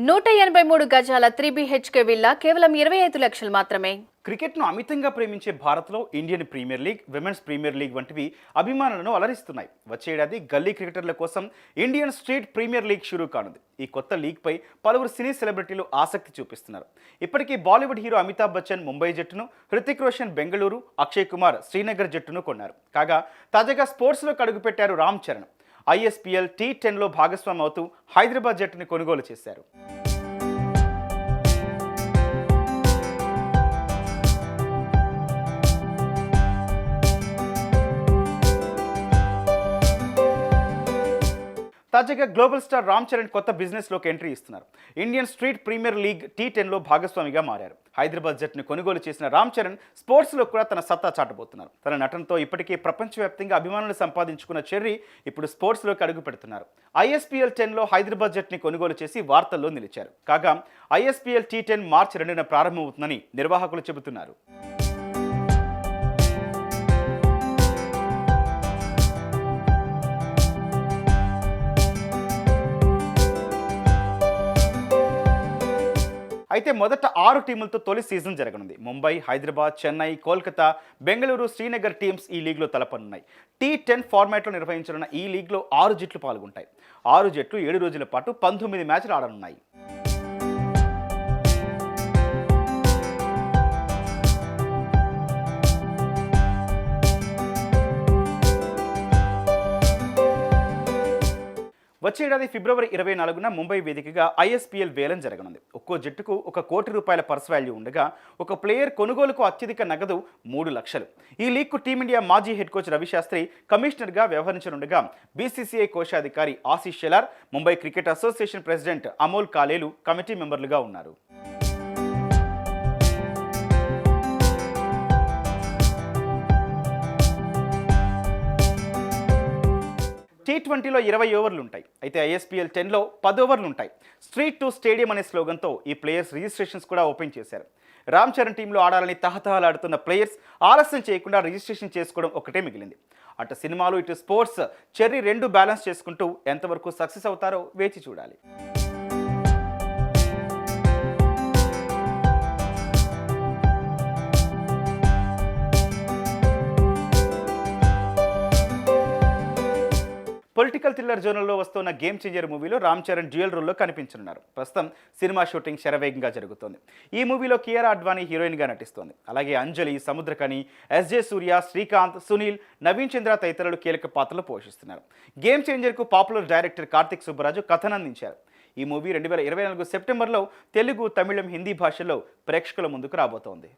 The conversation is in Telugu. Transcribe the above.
183 గజాల 3BHK విల్లా కేవలం 25 లక్షలు మాత్రమే. క్రికెట్ను అమితంగా ప్రేమించే భారత్లో Indian Premier League, women's Premier League వంటివి అభిమానులను అలరిస్తున్నాయి. వచ్చే ఏడాది గల్లీ క్రికెటర్ల కోసం ఇండియన్ స్ట్రీట్ ప్రీమియర్ లీగ్ షురూ కానుంది. ఈ కొత్త లీగ్పై పలువురు సినీ సెలబ్రిటీలు ఆసక్తి చూపిస్తున్నారు. ఇప్పటికీ బాలీవుడ్ హీరో అమితాబ్ బచ్చన్ ముంబై జట్టును, హృతిక్ రోషన్ బెంగళూరు, అక్షయ్ కుమార్ శ్రీనగర్ జట్టును కొన్నారు. కాగా తాజాగా స్పోర్ట్స్లోకి అడుగుపెట్టారు రామ్ చరణ్. ISPL T10లో భాగస్వామి అవుతూ హైదరాబాద్ జట్టుని కొనుగోలు చేశారు. తాజాగా గ్లోబల్ స్టార్ రామ్ చరణ్ కొత్త బిజినెస్లోకి ఎంట్రీ ఇస్తున్నారు. ఇండియన్ స్ట్రీట్ ప్రీమియర్ లీగ్ T10లో భాగస్వామిగా మారారు. హైదరాబాద్ జట్టును కొనుగోలు చేసిన రామ్ చరణ్ స్పోర్ట్స్లో కూడా తన సత్తా చాటబోతున్నారు. తన నటనతో ఇప్పటికే ప్రపంచవ్యాప్తంగా అభిమానులు సంపాదించుకున్న చెర్రీ ఇప్పుడు స్పోర్ట్స్లోకి అడుగు పెడుతున్నారు. ISPL 10లో హైదరాబాద్ జట్టుని కొనుగోలు చేసి వార్తల్లో నిలిచారు. కాగా ISPL T10 మార్చి 2న ప్రారంభమవుతుందని నిర్వాహకులు చెబుతున్నారు. అయితే మొదట 6 టీములతో తొలి సీజన్ జరగనుంది. ముంబై, హైదరాబాద్, చెన్నై, కోల్కతా, బెంగళూరు, శ్రీనగర్ టీమ్స్ ఈ లీగ్లో తలపనున్నాయి. T10 ఫార్మాట్లో నిర్వహించనున్న ఈ లీగ్లో 6 జట్లు పాల్గొంటాయి. 6 జట్లు 7 రోజుల పాటు 19 మ్యాచ్లు ఆడనున్నాయి. వచ్చే ఏడాది ఫిబ్రవరి 24న ముంబై వేదికగా ISPL వేలం జరగనుంది. ఒక్కో జట్టుకు ₹1 కోటి పర్స్ వాల్యూ ఉండగా ఒక ప్లేయర్ కొనుగోలుకు అత్యధిక నగదు 3 లక్షలు. ఈ లీగ్కు టీమిండియా మాజీ హెడ్ కోచ్ రవిశాస్త్రి కమిషనర్గా వ్యవహరించనుండగా BCCI కోశాధికారి Ashish Shelar, Mumbai cricket association president Amol కాలేలు కమిటీ మెంబర్లుగా ఉన్నారు. T20లో 20 ఓవర్లు ఉంటాయి. అయితే ISPL 10లో 10 ఓవర్లు ఉంటాయి. స్ట్రీట్ టు స్టేడియం అనే స్లోగన్తో ఈ ప్లేయర్స్ రిజిస్ట్రేషన్స్ కూడా ఓపెన్ చేశారు. రామ్ చరణ్ టీంలో ఆడాలని తహతహలాడుతున్న ప్లేయర్స్ ఆలస్యం చేయకుండా రిజిస్ట్రేషన్ చేసుకోవడం ఒకటే మిగిలింది. అటు సినిమాలు, ఇటు స్పోర్ట్స్ చెర్రీ 2 బ్యాలెన్స్ చేసుకుంటూ ఎంతవరకు సక్సెస్ అవుతారో వేచి చూడాలి. పొలిటికల్ థ్రిల్లర్ జోనల్లో వస్తున్న గేమ్ చేంజర్ మూవీలో రామ్ చరణ్ డ్యూయల్ రోల్లో కనిపించనున్నారు. ప్రస్తుతం సినిమా షూటింగ్ శరవేగంగా జరుగుతోంది. ఈ మూవీలో కియారా అడ్వాణి హీరోయిన్గా నటిస్తోంది. అలాగే అంజలి, సముద్రకని, SJ సూర్య, శ్రీకాంత్, సునీల్, నవీన్ చంద్ర తదితరులు కీలక పాత్రలు పోషిస్తున్నారు. గేమ్ చేంజర్కు పాపులర్ డైరెక్టర్ కార్తిక్ సుబ్బరాజు కథనందించారు. ఈ మూవీ 2024 సెప్టెంబర్లో తెలుగు, తమిళం, హిందీ భాషల్లో ప్రేక్షకుల ముందుకు రాబోతోంది.